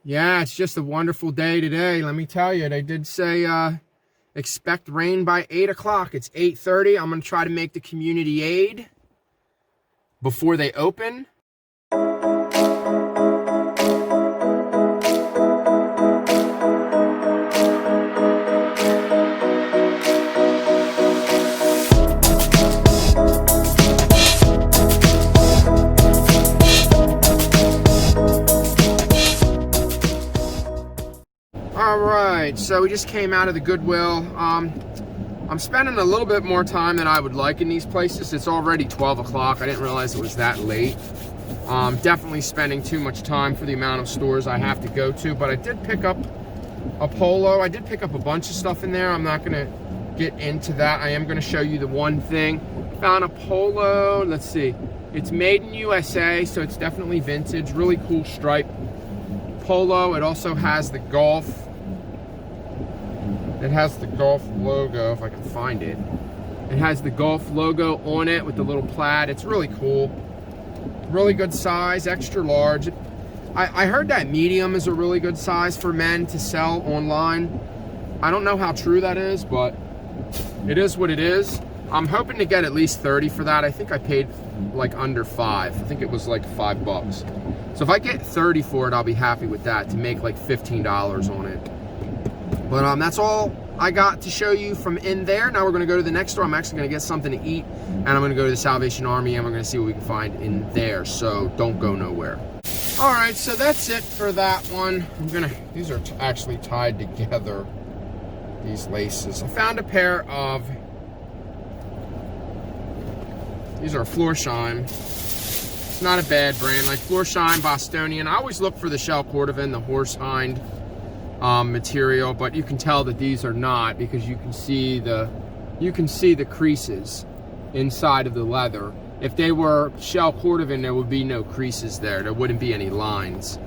Yeah, it's just a wonderful day today. Let me tell you, they did say expect rain by 8 o'clock. It's 8:30. I'm going to try to make the community aid before they open. Alright, so we just came out of the Goodwill. I'm spending a little bit more time than I would like in these places. It's already 12 o'clock. I didn't realize it was that late. Definitely spending too much time for the amount of stores I have to go to, but I did pick up a polo. I did pick up a bunch of stuff in there. I'm not going to get into that. I am going to show you the one thing. Found a polo. Let's see. It's made in USA, so it's definitely vintage. Really cool stripe polo. It also has the golf. It has the golf logo, if I can find it. It has the golf logo on it with the little plaid. It's really cool. Really good size, extra large. I heard that medium is a really good size for men to sell online. I don't know how true that is, but it is what it is. I'm hoping to get at least 30 for that. I think I paid like under 5. I think it was like $5. So if I get 30 for it, I'll be happy with that to make like $15 on it. But that's all I got to show you from in there. Now we're going to go to the next store. I'm actually going to get something to eat, and I'm going to go to the Salvation Army, and we're going to see what we can find in there. So don't go nowhere. All right, so that's it for that one. These are actually tied together, these laces. I found a pair of, these are Florsheim. It's not a bad brand, like Florsheim, Bostonian. I always look for the shell cordovan, the horsehind material, but you can tell that these are not, because you can see the creases inside of the leather. If they were shell cordovan, there would be no creases there. There wouldn't be any lines.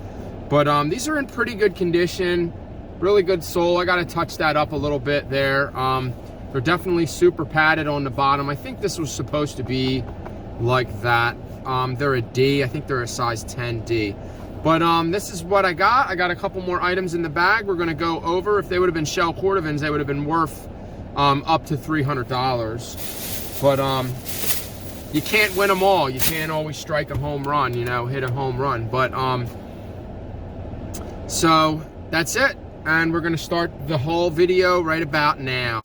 But these are in pretty good condition. Really good sole. I got to touch that up a little bit there. They're definitely super padded on the bottom. I think this was supposed to be like that. They're a D. I think they're a size 10D. But this is what I got. I got a couple more items in the bag we're going to go over. If they would have been shell cordovans, they would have been worth up to $300. But you can't win them all. You can't always strike a home run, you know, hit a home run. But so that's it. And we're going to start the whole video right about now.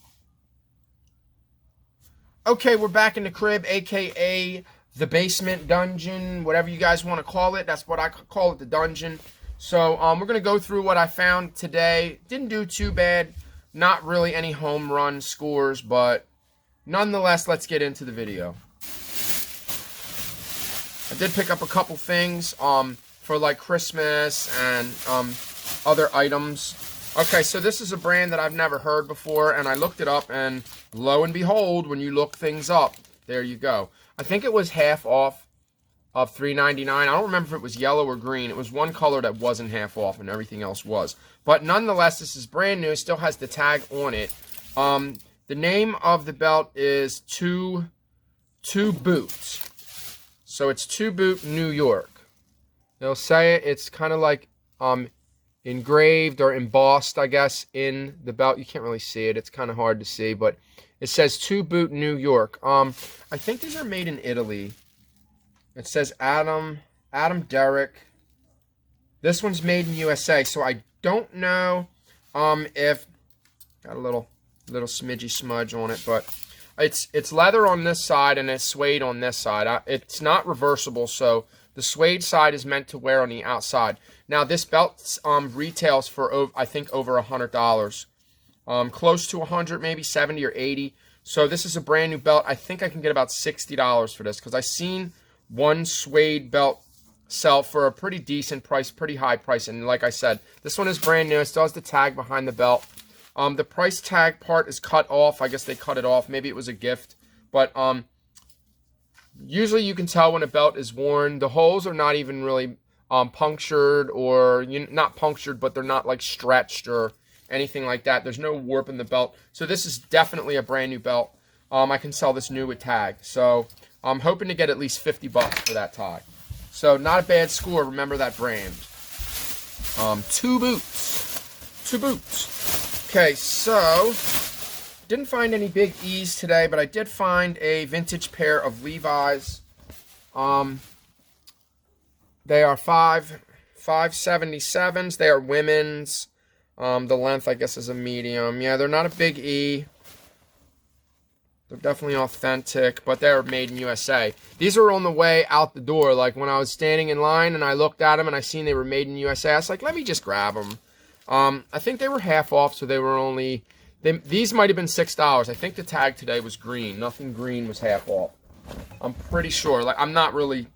Okay, we're back in the crib, aka the basement dungeon, whatever you guys want to call it. That's what I call it, the dungeon. So we're going to go through what I found today. Didn't do too bad. Not really any home run scores, but nonetheless, let's get into the video. I did pick up a couple things for like Christmas and other items. Okay, so this is a brand that I've never heard before, and I looked it up, and lo and behold, when you look things up, there you go. I think it was half off of $3.99. I don't remember if it was yellow or green. It was one color that wasn't half off and everything else was. But nonetheless, this is brand new. It still has the tag on it. The name of the belt is Two Boot. So it's Two Boot New York. They'll say it. It's kind of like engraved or embossed, I guess, in the belt. You can't really see it. It's kind of hard to see, but it says Two Boot New York. I think these are made in Italy. It says Adam Derrick. This one's made in USA, so I don't know if got a little smidgy smudge on it, but it's leather on this side and it's suede on this side. It's not reversible, so the suede side is meant to wear on the outside. Now this belt retails for I think over $100. Close to 100, maybe 70 or 80. So this is a brand new belt. I think I can get about $60 for this, because I seen one suede belt sell for a pretty decent price, pretty high price. And like I said, this one is brand new. It still has the tag behind the belt. The price tag part is cut off. I guess they cut it off. Maybe it was a gift. But usually you can tell when a belt is worn. The holes are not even really punctured, or not punctured, but they're not like stretched or anything like that. There's no warp in the belt. So this is definitely a brand new belt. I can sell this new with tag. So I'm hoping to get at least $50 for that tag. So not a bad score. Remember that brand. 2 boots. 2 boots. Okay, so didn't find any big E's today, but I did find a vintage pair of Levi's. They are 577s. They are women's. The length, I guess, is a medium. Yeah, they're not a big E. They're definitely authentic, but they're made in USA. These are on the way out the door. Like, when I was standing in line and I looked at them and I seen they were made in USA, I was like, let me just grab them. I think they were half off, so they were only... these might have been $6. I think the tag today was green. Nothing green was half off. I'm pretty sure. Like, I'm not really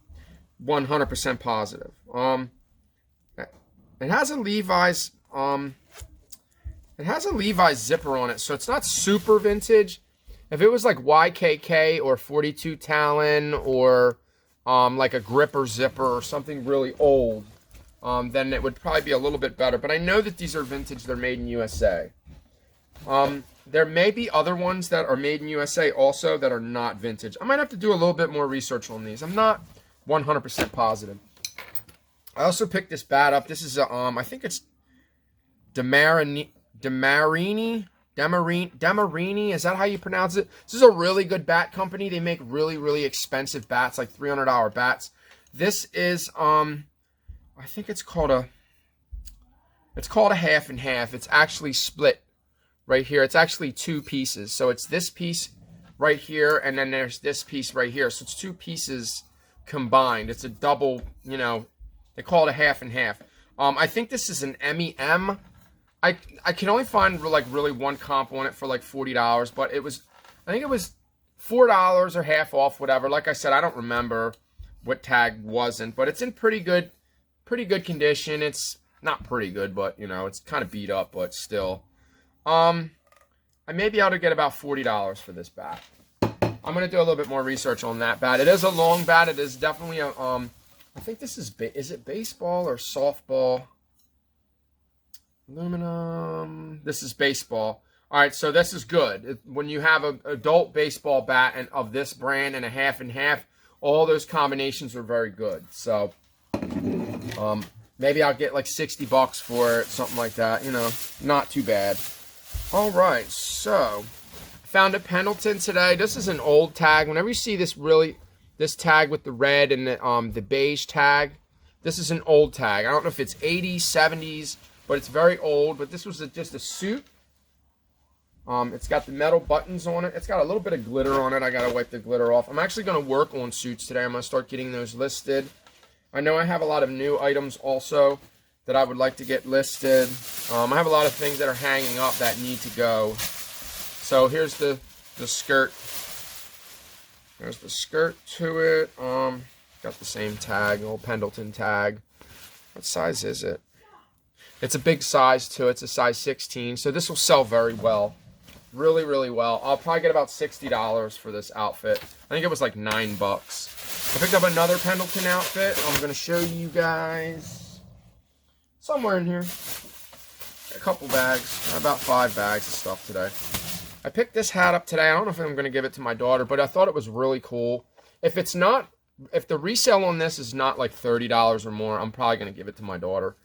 100% positive. It has a Levi's... it has a Levi's zipper on it, so it's not super vintage. If it was like YKK or 42 Talon or like a gripper zipper or something really old, then it would probably be a little bit better. But I know that these are vintage. They're made in USA. There may be other ones that are made in USA also that are not vintage. I might have to do a little bit more research on these. I'm not 100% positive. I also picked this bat up. This is a, I think it's Demarini, is that how you pronounce it? This is a really good bat company. They make really, really expensive bats, like $300 bats. This is, I think it's called a half and half. It's actually split right here. It's actually 2 pieces. So it's this piece right here, and then there's this piece right here. So it's 2 pieces combined. It's a double, you know, they call it a half and half. I think this is an MEM. I can only find like really one comp on it for like $40, but it was, I think it was $4 or half off, whatever. Like I said, I don't remember what tag wasn't, but it's in pretty good condition. It's not pretty good, but you know, it's kind of beat up, but still. I may be able to get about $40 for this bat. I'm gonna do a little bit more research on that bat. It is a long bat. It is definitely a I think this is it baseball or softball? Aluminum. This is baseball. All right, so this is good. When you have an adult baseball bat and of this brand and a half and half, all those combinations are very good. So maybe I'll get like $60 for it, something like that. You know, not too bad. All right, so I found a Pendleton today. This is an old tag. Whenever you see this tag with the red and the beige tag, this is an old tag. I don't know if it's 80s, 70s. But it's very old. But this was just a suit. It's got the metal buttons on it. It's got a little bit of glitter on it. I got to wipe the glitter off. I'm actually going to work on suits today. I'm going to start getting those listed. I know I have a lot of new items also that I would like to get listed. I have a lot of things that are hanging up that need to go. So here's the skirt. There's the skirt to it. Got the same tag, old Pendleton tag. What size is it? It's a big size too. It's a size 16. So this will sell very well. Really, really well. I'll probably get about $60 for this outfit. I think it was like $9. I picked up another Pendleton outfit. I'm going to show you guys somewhere in here. A couple bags. About 5 bags of stuff today. I picked this hat up today. I don't know if I'm going to give it to my daughter, but I thought it was really cool. If the resale on this is not like $30 or more, I'm probably going to give it to my daughter.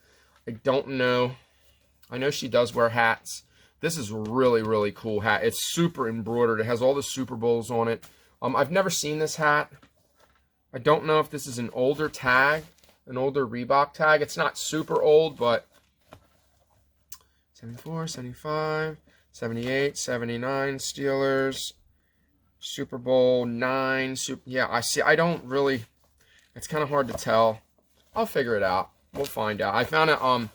I don't know. I know she does wear hats. This is a really, really cool hat. It's super embroidered. It has all the Super Bowls on it. I've never seen this hat. I don't know if this is an older tag, an older Reebok tag. It's not super old, but 74, 75, 78, 79 Steelers, Super Bowl 9. Yeah, I see. I don't really. It's kind of hard to tell. I'll figure it out. We'll find out. I found a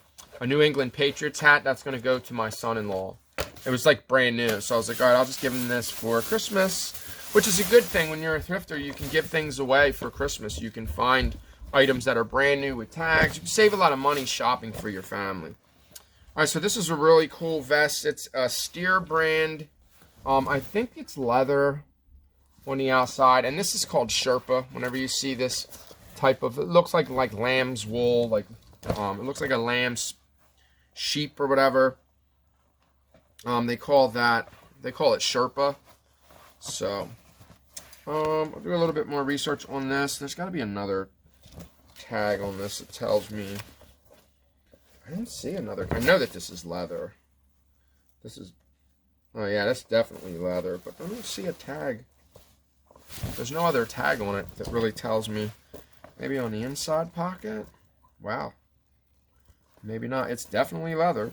New England Patriots hat that's going to go to my son-in-law. It was like brand new. So I was like, all right, I'll just give him this for Christmas, which is a good thing. When you're a thrifter, you can give things away for Christmas. You can find items that are brand new with tags. You can save a lot of money shopping for your family. All right, so this is a really cool vest. It's a Steer brand. I think it's leather on the outside. And this is called Sherpa. Whenever you see this type of, it looks like lamb's wool, like it looks like a lamb's sheep or whatever. They call it Sherpa. So I'll do a little bit more research on this. There's got to be another tag on this that tells me. I don't see another. I know that this is leather. This is, oh yeah, that's definitely leather, but I don't see a tag. There's no other tag on it that really tells me. Maybe on the inside pocket? Wow. Maybe not. It's definitely leather.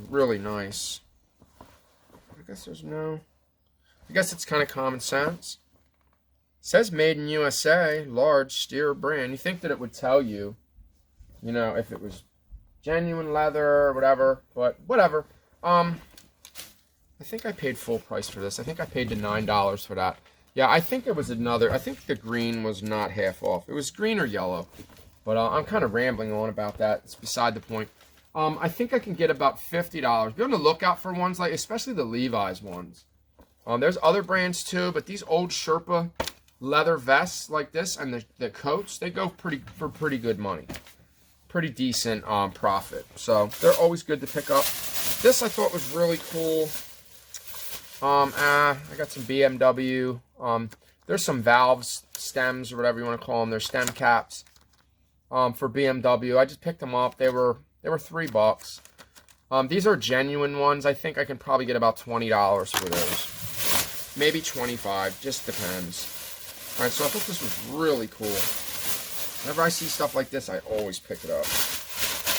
Really nice. I guess there's no... I guess it's kind of common sense. It says made in USA, large steer brand. You think that it would tell you, you know, if it was genuine leather or whatever, but whatever. I think I paid full price for this. I think I paid the $9 for that. Yeah, I think it was another. I think the green was not half off. It was green or yellow. But I'm kind of rambling on about that. It's beside the point. I think I can get about $50. Be on the lookout for ones like, especially the Levi's ones. There's other brands too, but these old Sherpa leather vests like this and the coats, they go for pretty good money. Pretty decent profit. So they're always good to pick up. This I thought was really cool. I got some BMW. There's some valves, stems, or whatever you want to call them. They're stem caps for BMW. I just picked them up. They were $3. These are genuine ones. I think I can probably get about $20 for those. Maybe $25. Just depends. All right, so I thought this was really cool. Whenever I see stuff like this, I always pick it up.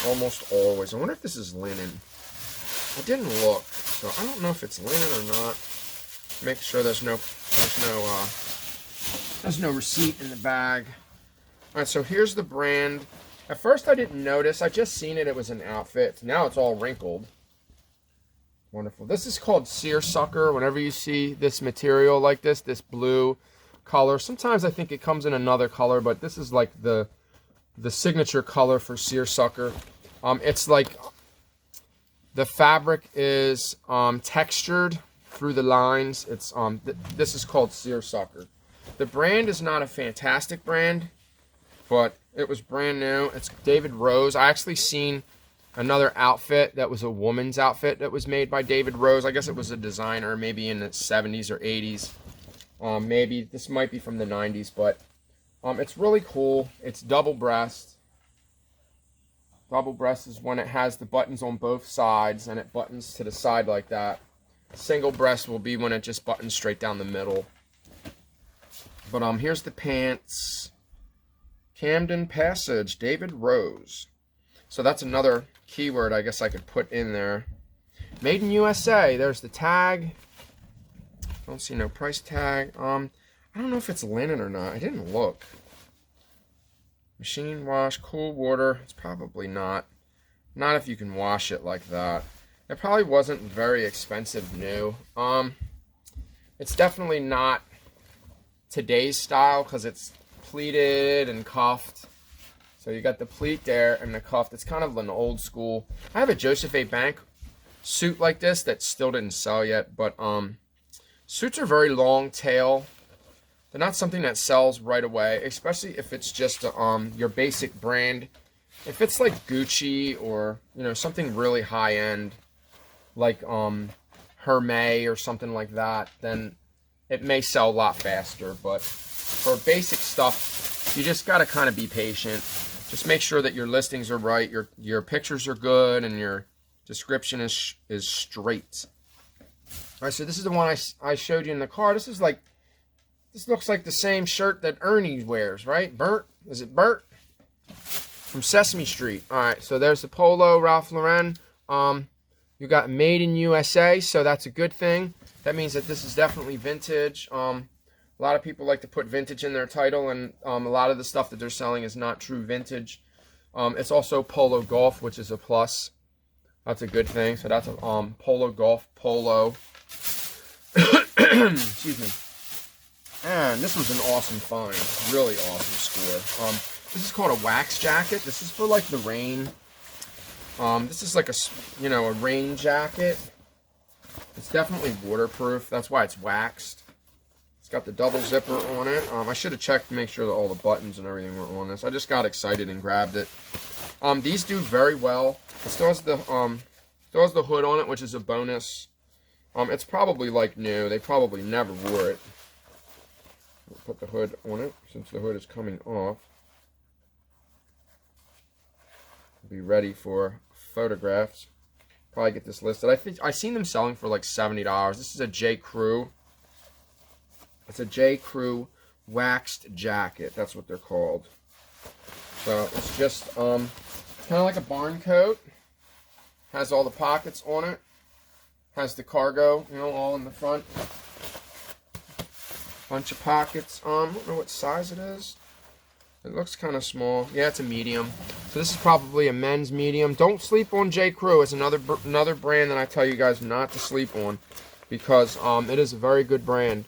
Almost always. I wonder if this is linen. I didn't look, so I don't know if it's linen or not. Make sure there's no receipt in the bag. All right, so here's the brand. At first I didn't notice. I just seen it. It was an outfit. Now it's all wrinkled. Wonderful. This is called seersucker. Whenever you see this material like this blue color. Sometimes I think it comes in another color, but this is like the signature color for seersucker. It's like the fabric is textured through the lines. It's this is called seersucker. The brand is not a fantastic brand, but it was brand new. It's David Rose. I actually seen another outfit that was a woman's outfit that was made by David Rose. I guess it was a designer, maybe in the 70s or 80s. Maybe this might be from the 90s, but it's really cool. It's double breast. Double breast is when it has the buttons on both sides and it buttons to the side like that. Single breast will be when it just buttons straight down the middle. But here's the pants. Camden Passage, David Rose. So that's another keyword I guess I could put in there. Made in USA. There's the tag. Don't see no price tag. I don't know if it's linen or not. I didn't look. Machine wash, cool water. It's probably not. Not if you can wash it like that. It probably wasn't very expensive new. It's definitely not today's style because it's pleated and cuffed. So you got the pleat there and the cuff. It's kind of an old school. I have a Joseph A. Bank suit like this that still didn't sell yet, but suits are very long tail. They're not something that sells right away, especially if it's just your basic brand. If it's like Gucci or, you know, something really high end like Hermes or something like that, then it may sell a lot faster. But for basic stuff, you just got to kind of be patient. Just make sure that your listings are right, your pictures are good, and your description is straight. All right, so this is the one I showed you in the car. This looks like the same shirt that Ernie wears, right? Bert? Is it Bert? From Sesame Street. All right, so there's the polo, Ralph Lauren. You got made in USA, so that's a good thing. That means that this is definitely vintage. A lot of people like to put vintage in their title, and a lot of the stuff that they're selling is not true vintage. It's also polo golf, which is a plus. That's a good thing. So that's a polo golf polo. Excuse me. And this was an awesome find. Really awesome score. This is called a wax jacket. This is for like the rain. This is like a rain jacket. It's definitely waterproof. That's why it's waxed. It's got the double zipper on it. I should have checked to make sure that all the buttons and everything were on this. I just got excited and grabbed it. These do very well. It still has the hood on it, which is a bonus. It's probably like new. They probably never wore it. We'll put the hood on it since the hood is coming off. be ready for photographs. Probably get this listed. I think I seen them selling for like $70. This is a J. Crew. It's a J. Crew waxed jacket. That's what they're called. So it's just it's kind of like a barn coat. Has all the pockets on it. Has the cargo, you know, all in the front. Bunch of pockets. I don't know what size it is. It looks kind of small. Yeah, it's a medium. So this is probably a men's medium. Don't sleep on J. Crew. It's another brand that I tell you guys not to sleep on, because it is a very good brand.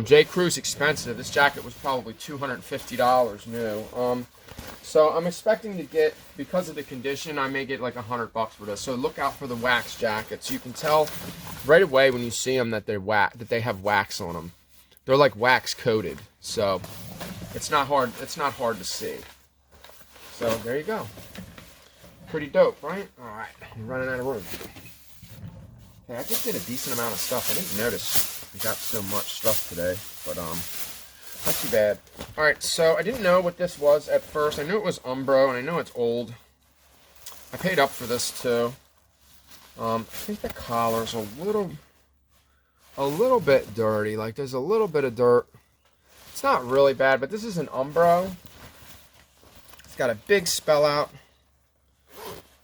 J. Crew's expensive. This jacket was probably $250 new. So I'm expecting to get, because of the condition, I may get like $100 for this. So look out for the wax jackets. You can tell right away when you see them that they have wax on them. They're like wax coated. So it's not hard to see. So there you go. Pretty dope, right? All right, I'm running out of room. Okay, I just did a decent amount of stuff. I didn't notice we got so much stuff today, but not too bad. All right, so I didn't know what this was at first. I knew it was Umbro, and I know it's old. I paid up for this too. I think the collar's a little bit dirty. Like there's a little bit of dirt. It's not really bad, but this is an Umbro. It's got a big spell out.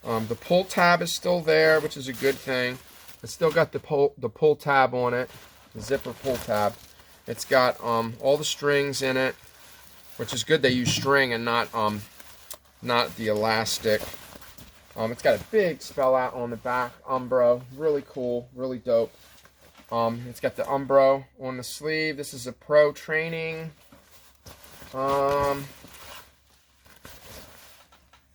The pull tab is still there, which is a good thing. It's still got the pull tab on it, the zipper pull tab. It's got all the strings in it, which is good. They use string and not the elastic. It's got a big spell out on the back, Umbro. Really cool, really dope. It's got the Umbro on the sleeve. This is a pro training.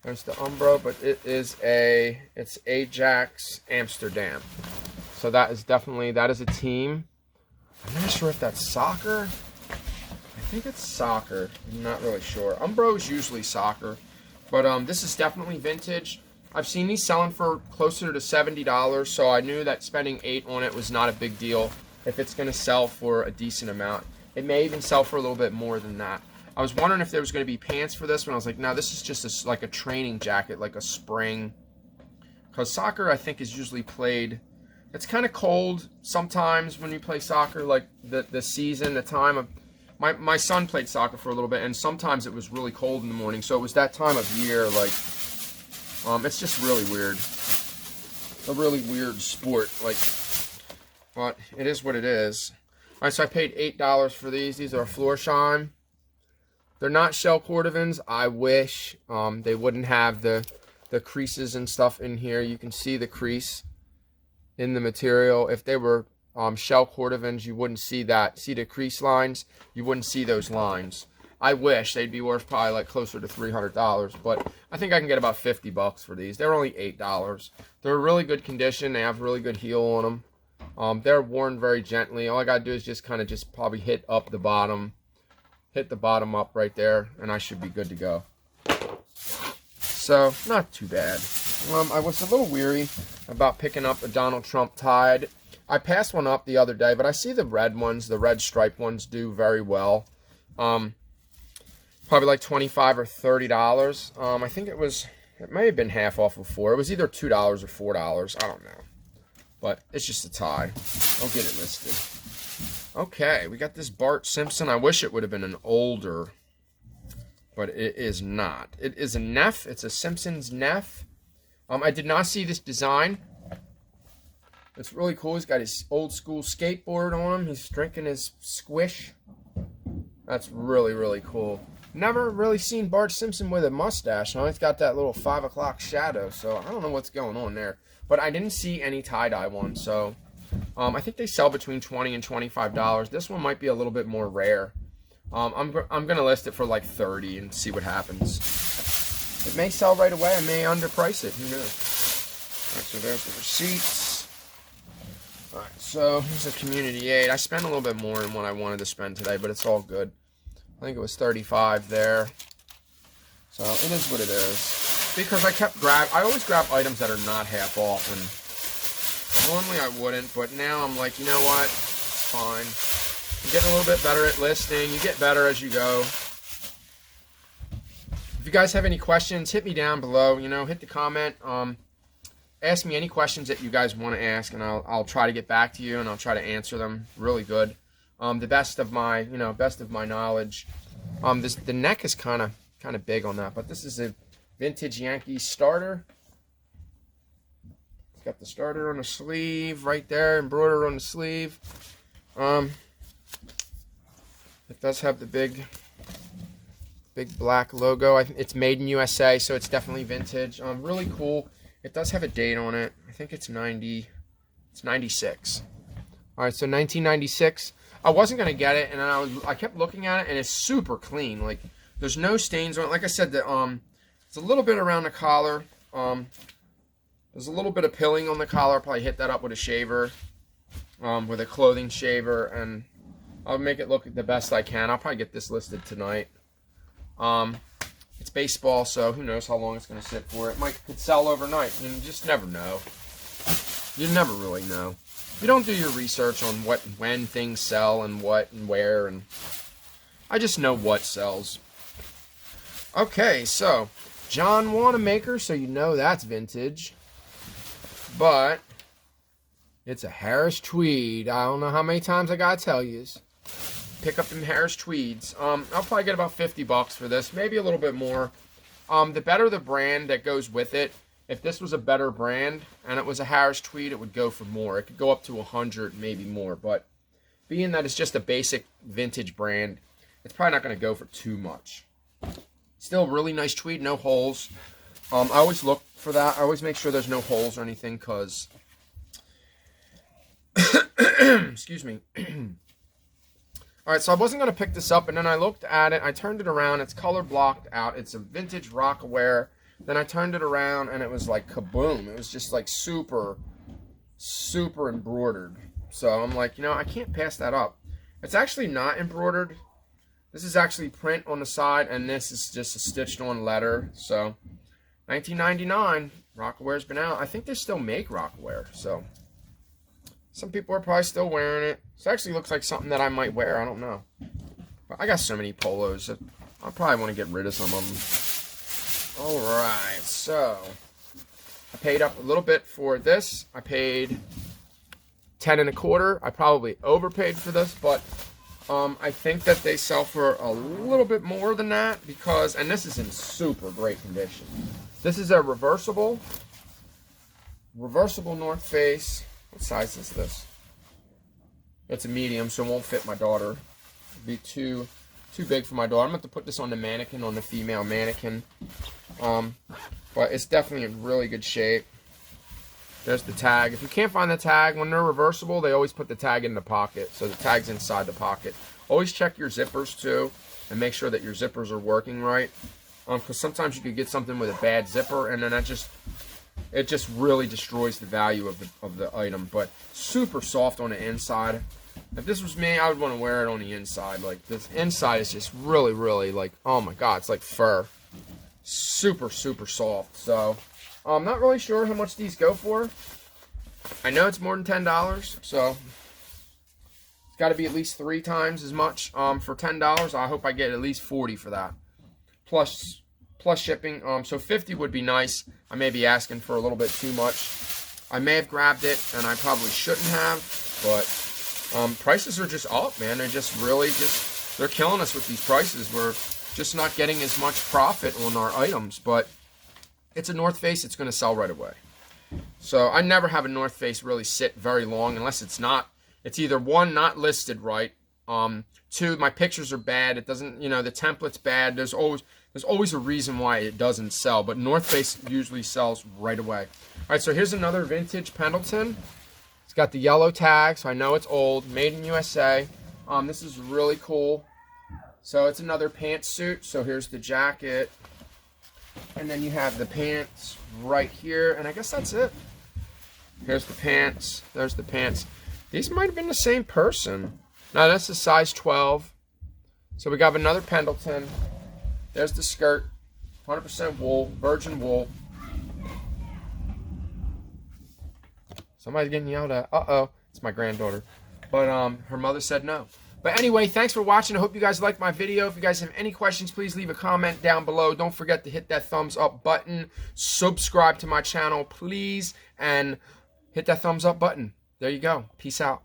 There's the Umbro, but it's Ajax Amsterdam. So that is a team. I'm not sure if that's soccer. I think it's soccer. I'm not really sure. Umbro is usually soccer, but this is definitely vintage. I've seen these selling for closer to $70, so I knew that spending $8 on it was not a big deal if it's going to sell for a decent amount. It may even sell for a little bit more than that. I was wondering if there was going to be pants for this one. I was like, no, this is just like a training jacket, like a spring. Because soccer, I think, is usually played. It's kind of cold sometimes when you play soccer, like the season, the time of. My son played soccer for a little bit, and sometimes it was really cold in the morning. So it was that time of year, like, it's just really weird. A really weird sport, like, but it is what it is. All right, so I paid $8 for these. These are Florsheim. They're not shell cordovans. I wish they wouldn't have the creases and stuff in here. You can see the crease in the material. If they were shell cordovans, you wouldn't see that. See the crease lines? You wouldn't see those lines. I wish. They'd be worth probably like closer to $300, but I think I can get about $50 for these. They're only $8. They're really good condition. They have really good heel on them. They're worn very gently. All I gotta do is just kind of probably hit up the bottom. Hit the bottom up right there, and I should be good to go. So, not too bad. I was a little weary about picking up a Donald Trump tie. I passed one up the other day, but I see the red ones, the red stripe ones, do very well. Probably like $25 or $30. I think it may have been half off before. It was either $2 or $4. I don't know. But it's just a tie. I'll get it listed. Okay, we got this Bart Simpson. I wish it would have been an older, but it is not. It is a Neff. It's a Simpsons Neff. I did not see this design. It's really cool. He's got his old school skateboard on him. He's drinking his squish. That's really, really cool. Never really seen Bart Simpson with a mustache. He's got that little 5 o'clock shadow, so I don't know what's going on there. But I didn't see any tie-dye ones, so I think they sell between $20 and $25. This one might be a little bit more rare. I'm going to list it for like $30 and see what happens. It may sell right away. I may underprice it. Who knows? All right, so there's the receipts. All right, so here's a community aid. I spent a little bit more than what I wanted to spend today, but it's all good. I think it was $35 there. So it is what it is. Because I always grab items that are not half off, and normally I wouldn't, but now I'm like, you know what? It's fine. I'm getting a little bit better at listing. You get better as you go. If you guys have any questions, hit me down below. You know, hit the comment. Ask me any questions that you guys want to ask, and I'll try to get back to you, and I'll try to answer them really good. The best of my knowledge. The neck is kind of big on that, but this is a vintage Yankee starter. It's got the starter on the sleeve right there, embroidered on the sleeve. It does have the big black logo. It's made in USA, so it's definitely vintage. Really cool. It does have a date on it. I think it's 96. All right, so 1996. I wasn't gonna get it, and I kept looking at it, and it's super clean. Like, there's no stains on it. Like I said, it's a little bit around the collar. There's a little bit of pilling on the collar. I'll probably hit that up with a shaver, with a clothing shaver, and I'll make it look the best I can. I'll probably get this listed tonight. It's baseball, so who knows how long it's going to sit for. It could sell overnight. You just never know. You never really know. You don't do your research on when things sell and what and where, and I just know what sells. Okay, so John Wanamaker, so you know that's vintage, but it's a Harris tweed. I don't know how many times I gotta tell you. Pick up them Harris tweeds. I'll probably get about 50 bucks for this, maybe a little bit more. The better the brand that goes with it. If this was a better brand and it was a Harris tweed, it would go for more. It could go up to 100, maybe more. But being that it's just a basic vintage brand, it's probably not going to go for too much. Still really nice tweed, no holes. I always look for that. I always make sure there's no holes or anything, because excuse me. Alright, so I wasn't going to pick this up, and then I looked at it. I turned it around. It's color blocked out. It's a vintage Rockaware. Then I turned it around, and it was like kaboom. It was just like super, super embroidered. So I'm like, you know, I can't pass that up. It's actually not embroidered. This is actually print on the side, and this is just a stitched on letter. So 1999, Rockaware's been out. I think they still make Rockaware, so some people are probably still wearing it. This actually looks like something that I might wear. I don't know. But I got so many polos that I probably want to get rid of some of them. Alright, so I paid up a little bit for this. I paid 10 1/4. I probably overpaid for this, but I think that they sell for a little bit more than that, because, and this is in super great condition. This is a reversible North Face. What size is this? It's a medium, so it won't fit my daughter. It'd be too big for my daughter. I'm going to have to put this on the mannequin, on the female mannequin. But it's definitely in really good shape. There's the tag. If you can't find the tag, when they're reversible, they always put the tag in the pocket. So the tag's inside the pocket. Always check your zippers too, and make sure that your zippers are working right. Because sometimes you could get something with a bad zipper, and then it just really destroys the value of the item. But super soft on the inside. If this was me, I would want to wear it on the inside. Like, this inside is just really, really, like, oh my god, it's like fur. Super, super soft. So I'm not really sure how much these go for. I know it's more than $10, so it's got to be at least 3 times as much for $10. I hope I get at least 40 for that, plus shipping. So 50 would be nice. I may be asking for a little bit too much. I may have grabbed it, and I probably shouldn't have, but prices are just up, man. They're just really they're killing us with these prices. We're just not getting as much profit on our items, but it's a North Face. It's going to sell right away. So I never have a North Face really sit very long unless it's either one, not listed right, 2, my pictures are bad. It doesn't, the template's bad. There's always a reason why it doesn't sell, but North Face usually sells right away. All right, so here's another vintage Pendleton. It's got the yellow tag, so I know it's old, made in USA. This is really cool. So it's another pantsuit. So here's the jacket, and then you have the pants right here, and I guess that's it. Here's the pants. There's the pants. These might have been the same person. No, that's a size 12. So we got another Pendleton. There's the skirt, 100% wool, virgin wool. Somebody's getting yelled at. Uh-oh, it's my granddaughter. But her mother said no. But anyway, thanks for watching. I hope you guys liked my video. If you guys have any questions, please leave a comment down below. Don't forget to hit that thumbs up button. Subscribe to my channel, please. And hit that thumbs up button. There you go. Peace out.